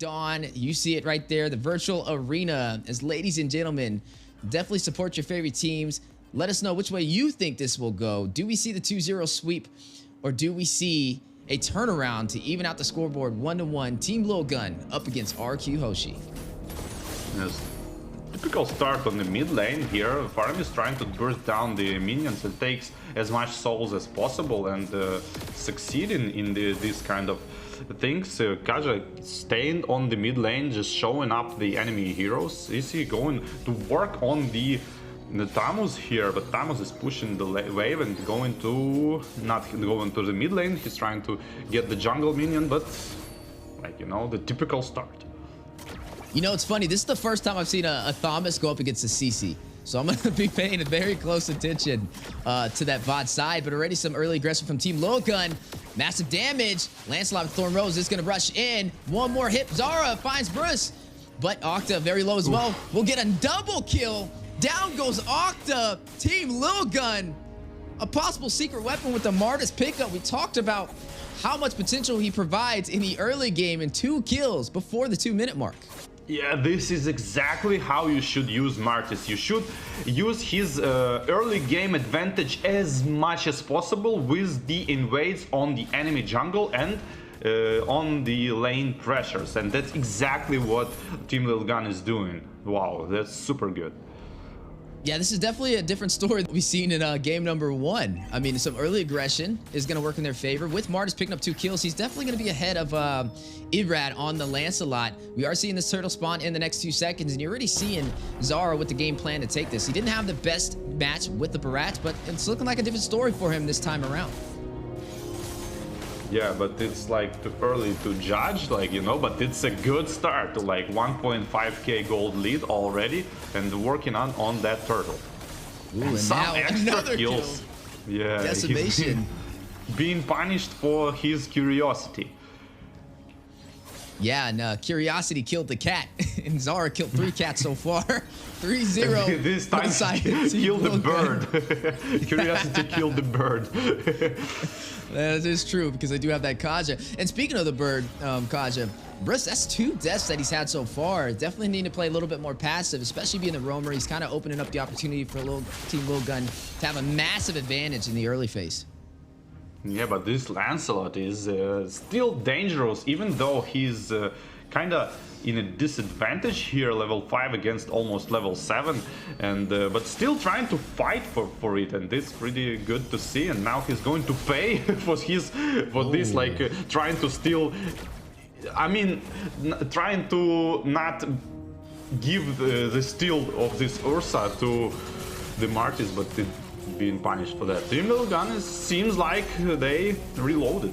Dawn, you see it right there, the virtual arena. As ladies and gentlemen, definitely support your favorite teams. Let us know which way you think this will go. Do we see the 2-0 sweep, or do we see a turnaround to even out the scoreboard 1-1? Team LILGUN up against RRQ HOSHI. Yes. Typical start on the mid lane here. Farm is trying to burst down the minions and takes as much souls as possible and succeeding in this kind of things. Kaja staying on the mid lane, just showing up the enemy heroes. Is he going to work on the Tamus here? But Tamus is pushing the wave and going to not going to the mid lane. He's trying to get the jungle minion, but like, you know, the typical start. You know, it's funny. This is the first time I've seen a Thomas go up against a CC. So I'm going to be paying very close attention to that bot side. But already some early aggression from Team LILGUN. Massive damage. Lancelot with Thorn Rose is going to rush in. One more hit. Zara finds Bruce. But Octa very low as well. We'll get a double kill. Down goes Octa. Team LILGUN. A possible secret weapon with the Martis pickup. We talked about how much potential he provides in the early game, and 2 kills before the 2-minute mark. Yeah, this is exactly how you should use Martis. You should use his early game advantage as much as possible with the invades on the enemy jungle and on the lane pressures. And that's exactly what Team LILGUN is doing. Wow, that's super good. Yeah, this is definitely a different story that we've seen in game number 1. I mean, some early aggression is going to work in their favor. With Martis picking up 2 kills, he's definitely going to be ahead of Irad on the Lancelot. We are seeing this turtle spawn in the next 2 seconds, and you're already seeing Zara with the game plan to take this. He didn't have the best match with the Barat, but it's looking like a different story for him this time around. Yeah, but it's like too early to judge, like, you know, but it's a good start to like 1.5k gold lead already and working on that turtle. Ooh, and some now extra kills. Kill. Yeah, decimation. He's being punished for his curiosity. Yeah, and Curiosity killed the cat, and Zara killed 3 cats so far. 3-0. This time killed the bird. Curiosity killed the bird. That is true, because I do have that Kaja. And speaking of the bird, Kaja, Bruce, that's 2 deaths that he's had so far. Definitely need to play a little bit more passive, especially being the roamer. He's kind of opening up the opportunity for Team LILGUN to have a massive advantage in the early phase. Yeah, but this Lancelot is still dangerous, even though he's kind of in a disadvantage here, level 5 against almost level 7, and but still trying to fight for it, and this is pretty good to see. And now he's going to pay for this, like trying to steal. I mean, trying to not give the steal of this Ursa to the Martis, but being punished for that. Team LILGUN seems like they reloaded.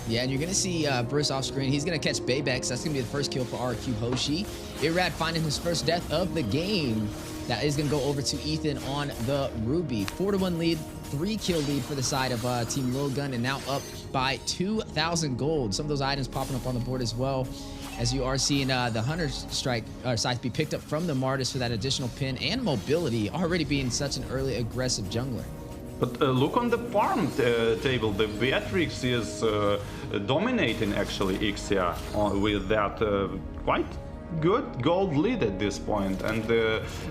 Yeah, and you're going to see Bruce off screen. He's going to catch Baybex. That's going to be the first kill for RRQ HOSHI. Irad finding his first death of the game. That is going to go over to Ethan on the Ruby. 4-1 lead, 3-kill lead for the side of Team LILGUN, and now up by 2,000 gold. Some of those items popping up on the board as well, as you are seeing the Hunter Strike scythe be picked up from the Martis for that additional pin and mobility, already being such an early aggressive jungler. But look on the farm table, the Beatrix is dominating actually Ixia with that quite good gold lead at this point, and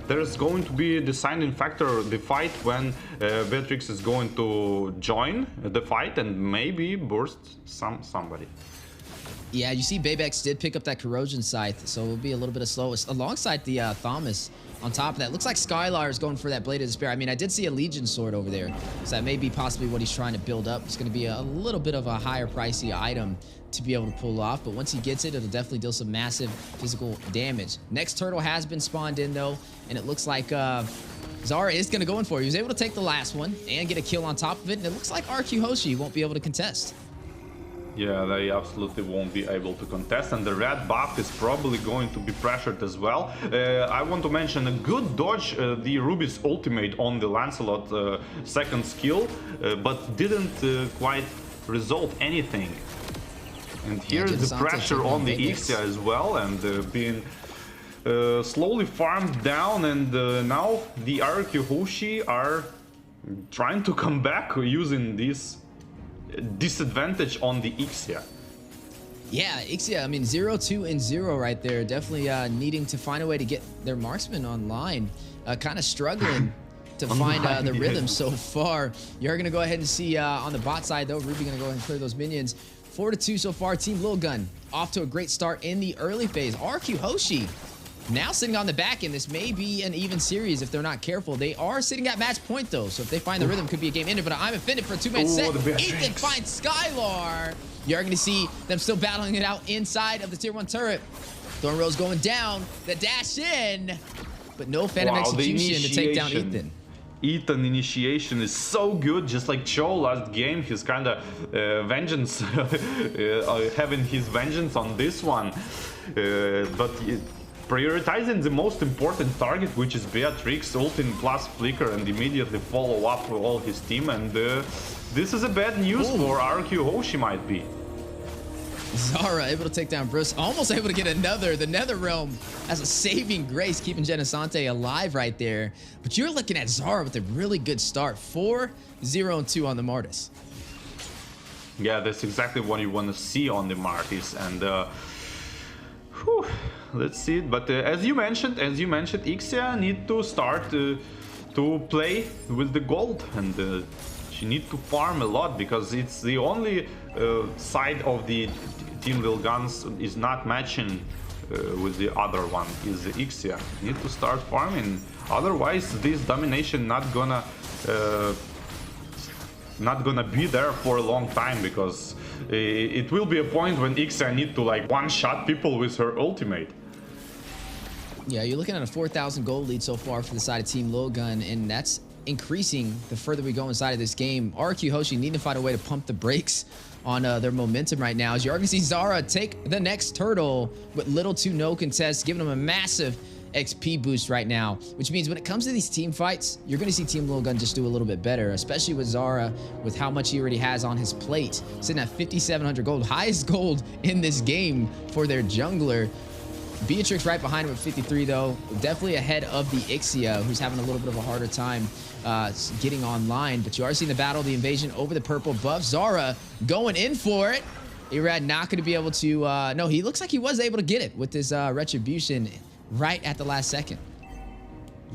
there's going to be a deciding factor, the fight, when Beatrix is going to join the fight and maybe burst somebody. Yeah, you see Baybex did pick up that Corrosion Scythe, so it'll be a little bit of slow alongside the Thomas. On top of that, looks like Skylar is going for that Blade of Despair. I mean, I did see a Legion Sword over there, so that may be possibly what he's trying to build up. It's going to be a little bit of a higher pricey item to be able to pull off, but once he gets it, it'll definitely deal some massive physical damage. Next turtle has been spawned in, though, and it looks like Zara is going to go in for it. He was able to take the last one and get a kill on top of it, and it looks like RRQ HOSHI won't be able to contest. Yeah, they absolutely won't be able to contest, and the red buff is probably going to be pressured as well. I want to mention a good dodge, the Ruby's ultimate on the Lancelot second skill, but didn't quite result anything. And here is the pressure on the Ixia as well, and being slowly farmed down, and now the RRQ HOSHI are trying to come back using this disadvantage on the Ixia. Yeah, Ixia, I mean, 0, 2, and 0 right there. Definitely needing to find a way to get their marksman online. Kind of struggling to find the rhythm so far. You're going to go ahead and see on the bot side, though, Ruby going to go ahead and clear those minions. 4-2 so far. Team LILGUN off to a great start in the early phase. RRQ HOSHI now sitting on the back end. This may be an even series if they're not careful. They are sitting at match point, though, so if they find the rhythm, could be a game ended. But I'm offended for a two-man set. Ethan finds Skylar. You're going to see them still battling it out inside of the tier 1 turret. Thorn Rose going down. The dash in. But no Phantom execution to take down Ethan. Ethan initiation is so good, just like Cho last game. He's kind of vengeance, having his vengeance on this one. But prioritizing the most important target, which is Beatrix, ulting plus flicker and immediately follow up with all his team. And this is a bad news for RRQ HOSHI might be. Zara able to take down Bruce, almost able to get another. The Nether Realm as a saving grace, keeping Genesante alive right there. But you're looking at Zara with a really good start. 4, 0, and 2 on the Martis. Yeah, that's exactly what you want to see on the Martis. And let's see it. But as you mentioned, Ixia need to start to play with the gold, and she need to farm a lot because it's the only side of the Team LILGUN is not matching with the other one, is the Ixia. Need to start farming, otherwise this domination not gonna be there for a long time, because it will be a point when Ixia need to like one-shot people with her ultimate. Yeah, you're looking at a 4,000 gold lead so far for the side of Team LILGUN, and that's increasing the further we go inside of this game. RRQ HOSHI need to find a way to pump the brakes on their momentum right now, as you're going to see Zara take the next turtle with little to no contest, giving them a massive XP boost right now, which means when it comes to these team fights, you're going to see Team LILGUN just do a little bit better, especially with Zara, with how much he already has on his plate, sitting at 5,700 gold, highest gold in this game for their jungler. Beatrix right behind him at 53, though. Definitely ahead of the Ixia, who's having a little bit of a harder time getting online. But you are seeing the battle, the invasion over the purple buff. Zara going in for it. Irad not going to be able to... no, he looks like he was able to get it with his Retribution right at the last second.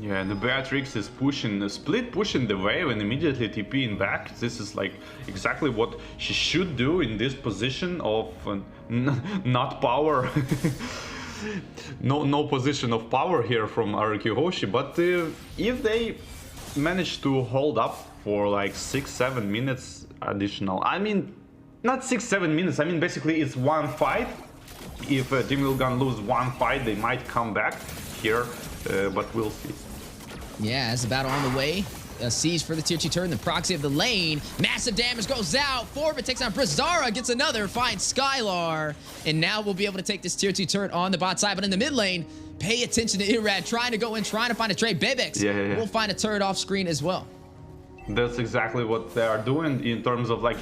Yeah, and the Beatrix is pushing, split pushing the wave and immediately TPing back. This is like exactly what she should do in this position of not power. No position of power here from RRQ HOSHI, but if they manage to hold up for like 6-7 minutes additional, I mean not 6-7 minutes, I mean basically it's one fight. If Team LILGUN lose one fight, they might come back here, but we'll see. Yeah, as the battle on the way. Siege for the tier 2 turn, the proxy of the lane. Massive damage goes out. Forbit takes down Zara, gets another, finds Skylar. And now we'll be able to take this tier 2 turret on the bot side. But in the mid lane, pay attention to Irad, trying to go in, trying to find a trade. Bebex will find a turret off screen as well. That's exactly what they are doing in terms of like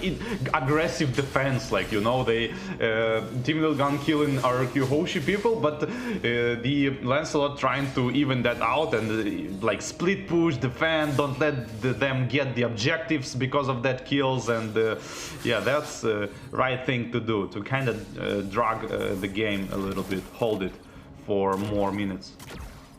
aggressive defense, like, you know, they Team LILGUN killing RRQ HOSHI people, but the Lancelot trying to even that out and like split push, defend, don't let them get the objectives because of that kills, and yeah, that's the right thing to do, to kind of drag the game a little bit, hold it for more minutes.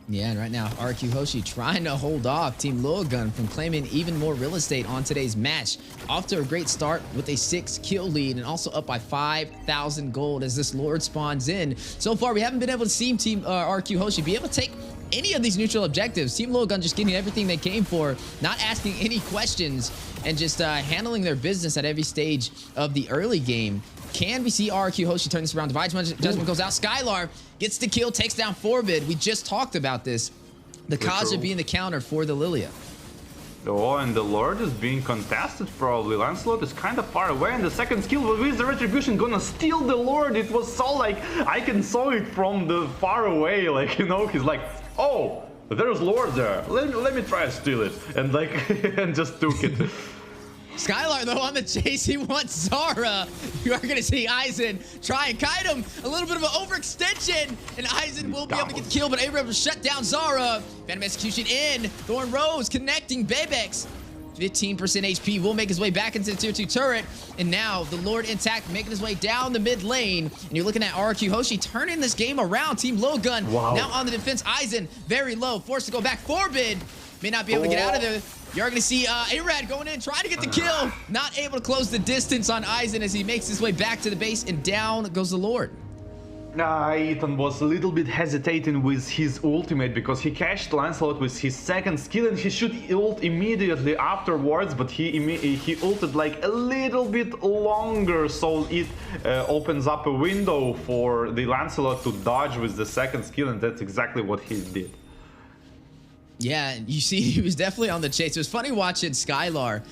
Yeah, and right now, RRQ HOSHI trying to hold off Team LILGUN from claiming even more real estate on today's match. Off to a great start with a 6-kill lead and also up by 5,000 gold as this Lord spawns in. So far, we haven't been able to see Team RRQ HOSHI be able to take any of these neutral objectives. Team LILGUN just getting everything they came for, not asking any questions, and just handling their business at every stage of the early game. Can we see RRQ HOSHI turn this around? Divine Judgment goes out. Skylar gets the kill, takes down Forbid. We just talked about this. The Kaja being the counter for the Lilia. Oh, and the Lord is being contested probably. Lancelot is kind of far away, and the second skill with the Retribution gonna steal the Lord. It was so like, I can saw it from the far away, like, you know, he's like, oh, there's Lord there. Let me try to steal it. And like, and just took it. Skylar, though, on the chase, he wants Zara. You are going to see Aizen try and kite him. A little bit of an overextension, and Aizen will be able to get the kill, but Abraham will shut down Zara. Phantom execution in. Thorn Rose connecting Bebex. 15% HP, will make his way back into the tier 2 turret. And now the Lord intact, making his way down the mid lane. And you're looking at RRQ HOSHI turning this game around. Team LILGUN now on the defense. Aizen very low, forced to go back. Forbid may not be able to get out of there. You're going to see Arad going in, trying to get the kill. Not able to close the distance on Aizen as he makes his way back to the base, and down goes the Lord. Ethan was a little bit hesitating with his ultimate because he cashed Lancelot with his second skill and he should ult immediately afterwards, but he ulted like a little bit longer, so it opens up a window for the Lancelot to dodge with the second skill, and that's exactly what he did. Yeah, you see, he was definitely on the chase. It was funny watching Skylar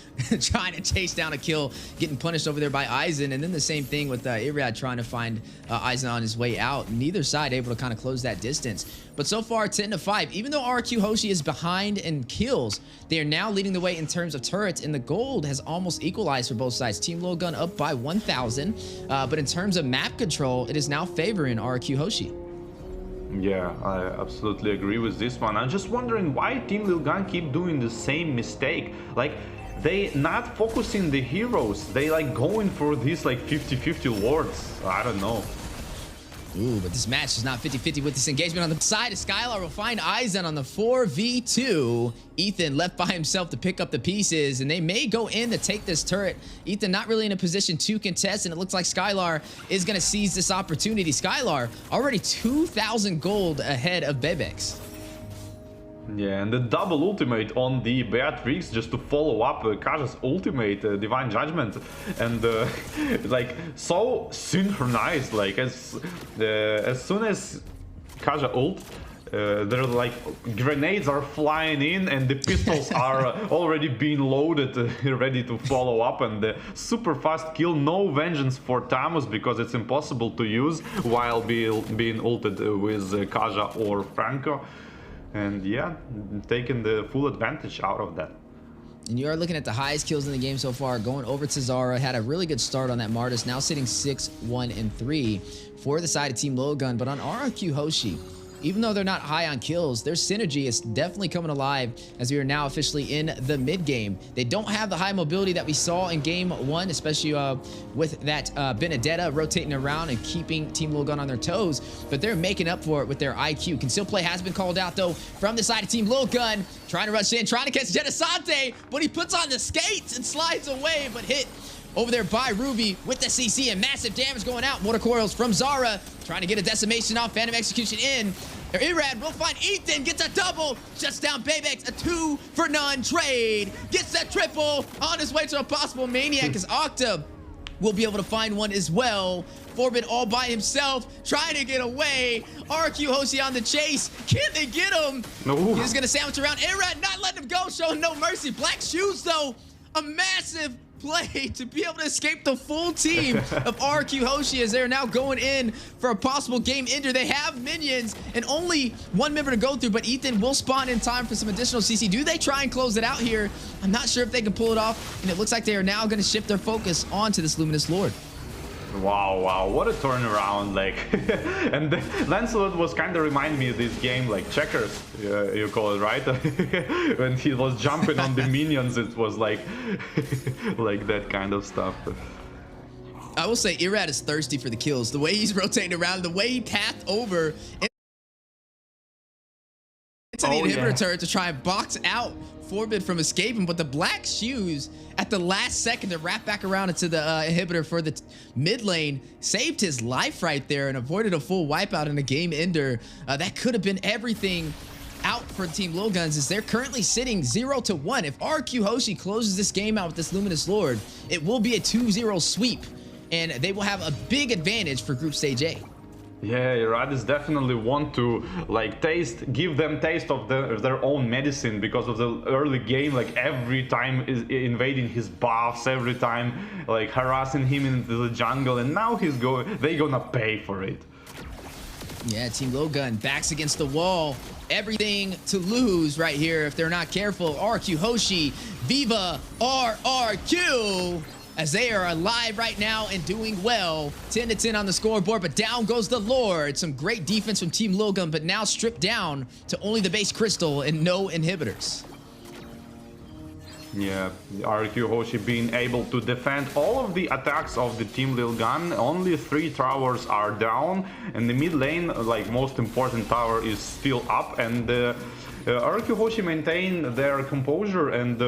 trying to chase down a kill, getting punished over there by Aizen, and then the same thing with Irad trying to find Aizen on his way out. Neither side able to kind of close that distance. But so far, 10-5. Even though RRQ HOSHI is behind in kills, they are now leading the way in terms of turrets, and the gold has almost equalized for both sides. Team LILGUN up by 1,000, but in terms of map control, it is now favoring RRQ HOSHI. Yeah, I absolutely agree with this one. I'm just wondering why Team LILGUN keep doing the same mistake. Like, they not focusing the heroes. They like going for these like 50-50 lords. I don't know. Ooh, but this match is not 50-50 with this engagement on the side. Skylar will find Aizen on the 4v2. Ethan left by himself to pick up the pieces, and they may go in to take this turret. Ethan not really in a position to contest, and it looks like Skylar is going to seize this opportunity. Skylar already 2,000 gold ahead of Bebex. Yeah, and the double ultimate on the Beatrix just to follow up Kaja's ultimate, Divine Judgment, and like so synchronized. Like as soon as Kaja ult, they're like grenades are flying in, and the pistols are already being loaded, ready to follow up, and the super fast kill. No vengeance for Tamus because it's impossible to use while being ulted with Kaja or Franco. And yeah, taking the full advantage out of that. And you are looking at the highest kills in the game so far. Going over to Zara, had a really good start on that Martis. Now sitting 6-1-3 for the side of Team LILGUN. But on RRQ HOSHI, even though they're not high on kills, their synergy is definitely coming alive as we are now officially in the mid game. They don't have the high mobility that we saw in game 1, especially with that Benedetta rotating around and keeping Team LILGUN on their toes, but they're making up for it with their IQ. Conceal play has been called out though from the side of Team LILGUN, trying to rush in, trying to catch Genesante, but he puts on the skates and slides away, but hit over there by Ruby with the CC, and massive damage going out. Mortar coils from Zara, trying to get a decimation off, Phantom Execution in. Irad will find Ethan, gets a double, shuts down Bebex, a 2-for-none trade, gets that triple, on his way to a possible Maniac as Octa will be able to find one as well. Forbid all by himself, trying to get away. RRQ HOSHI on the chase. Can they get him? No. He's gonna sandwich around. Irad not letting him go, showing no mercy. Black shoes though, a massive play to be able to escape the full team of RRQ HOSHI as they're now going in for a possible game ender. They have minions and only one member to go through, but Ethan will spawn in time for some additional CC. Do they try and close it out here? I'm not sure if they can pull it off, and it looks like they are now going to shift their focus onto this Luminous Lord. Wow, what a turnaround, like. And Lancelot was kind of reminding me of this game, like Checkers, you call it, right? When he was jumping on the minions, it was like like that kind of stuff. I will say Irad is thirsty for the kills. The way he's rotating around, the way he pathed over into the inhibitor turret to try and box out Forbid from escaping, but the black shoes at the last second to wrap back around into the inhibitor for the mid lane saved his life right there and avoided a full wipeout in a game ender. That could have been everything out for Team LILGUN as they're currently sitting 0-1. If RRQ HOSHI closes this game out with this Luminous Lord, it will be a 2-0 sweep, and they will have a big advantage for Group Stage A. Yeah, Radis definitely want to like give them taste of their own medicine because of the early game. Like every time is invading his buffs, every time like harassing him into the jungle, and now they gonna pay for it. Yeah, Team LILGUN backs against the wall. Everything to lose right here if they're not careful. RRQ HOSHI, Viva RRQ! As they are alive right now and doing well. 10-10 on the scoreboard, but down goes the Lord. Some great defense from Team LILGUN, but now stripped down to only the base crystal and no inhibitors. Yeah, RRQ HOSHI being able to defend all of the attacks of the team LILGUN. Only 3 towers are down, and the mid lane, like most important tower, is still up. And RRQ HOSHI maintain their composure and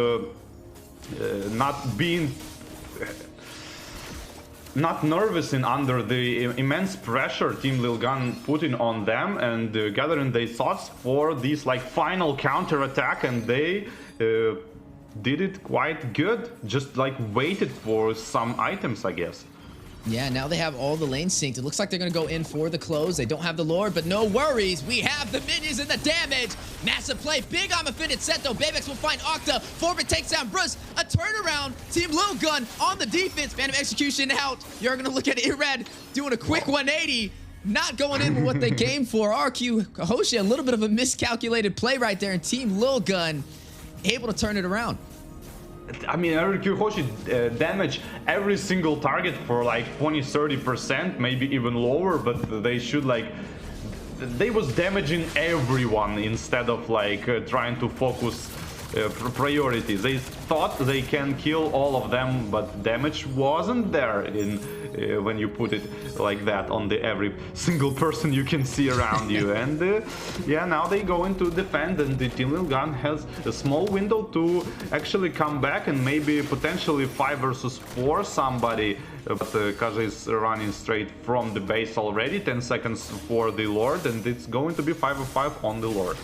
not nervous in under the immense pressure Team LILGUN putting on them, and gathering their thoughts for this like final counter attack, and they did it quite good. Just like waited for some items, I guess. Yeah, now they have all the lanes synced. It looks like they're going to go in for the close. They don't have the Lord, but no worries. We have the minions and the damage. Massive play. Big on offended set, though. Baybex will find Octa. Forbit takes down Bruce. A turnaround. Team LILGUN on the defense. Phantom Execution out. You're going to look at Irad doing a quick 180. Not going in with what they came for. RRQ HOSHI, a little bit of a miscalculated play right there. And Team LILGUN able to turn it around. I mean, RRQ HOSHI damage every single target for like 20-30%, maybe even lower, but they should like... They was damaging everyone instead of like trying to focus priorities. They thought they can kill all of them, but damage wasn't there in when you put it like that on the every single person you can see around you. And yeah, now they go into defend, and the Team LILGUN has a small window to actually come back and maybe potentially 5 versus 4 somebody. But Kaja is running straight from the base already. 10 seconds for the Lord, and it's going to be 5-5 on the Lord.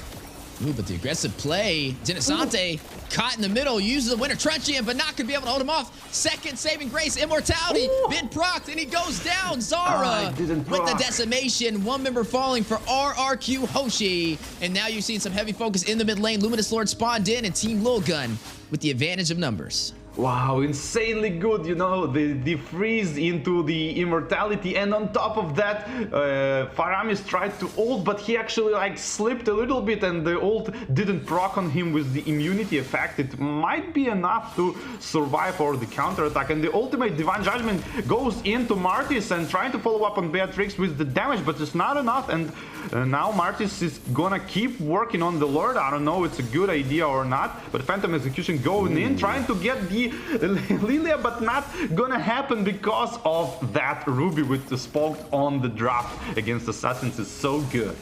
Ooh, but the aggressive play, Genesante caught in the middle, uses the Winter Truncheon, but not going to be able to hold him off. Second saving grace, Immortality, been procced, and he goes down. Zara with the decimation, 1 member falling for RRQ HOSHI. And now you're seeing some heavy focus in the mid lane. Luminous Lord spawned in, and Team LILGUN with the advantage of numbers. Wow, insanely good, you know, the freeze into the immortality, and on top of that, Faramis tried to ult, but he actually like slipped a little bit, and the ult didn't proc on him with the immunity effect. It might be enough to survive or the counter attack, and the ultimate Divine Judgment goes into Martis and trying to follow up on Beatrix with the damage, but it's not enough. And now Martis is gonna keep working on the Lord. I don't know, it's a good idea or not, but Phantom Execution going in, trying to get the Lilia, but not gonna happen because of that Ruby with the spoke on the drop against Assassins is so good.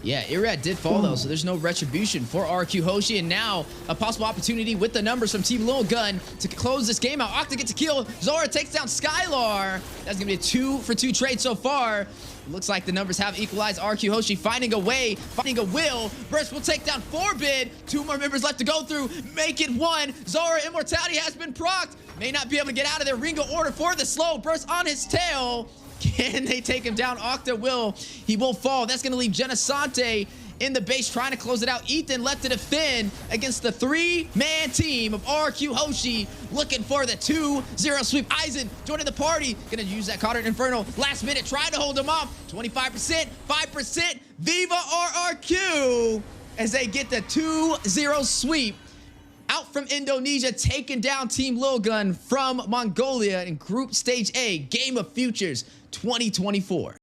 Yeah, Irad did fall though, so there's no retribution for RRQ HOSHI, and now a possible opportunity with the numbers from Team LILGUN to close this game out. Octa gets a kill, Zora takes down Skylar. That's gonna be a 2-for-2 trade so far. Looks like the numbers have equalized. RRQ HOSHI finding a way, finding a will. Burst will take down Forbid. 2 more members left to go through. Make it 1. Zara Immortality has been procced. May not be able to get out of there. Ringo order for the slow. Burst on his tail. Can they take him down? Octa will. He will fall. That's going to leave Genesante in the base trying to close it out. Ethan left to defend against the 3-man team of RRQ HOSHI, looking for the 2-0 sweep. Aizen joining the party, gonna use that Cauldron Inferno last minute, trying to hold him off. 25%, 5%, Viva RRQ as they get the 2-0 sweep out from Indonesia, taking down Team LILGUN from Mongolia in Group Stage A, Game of Futures 2024.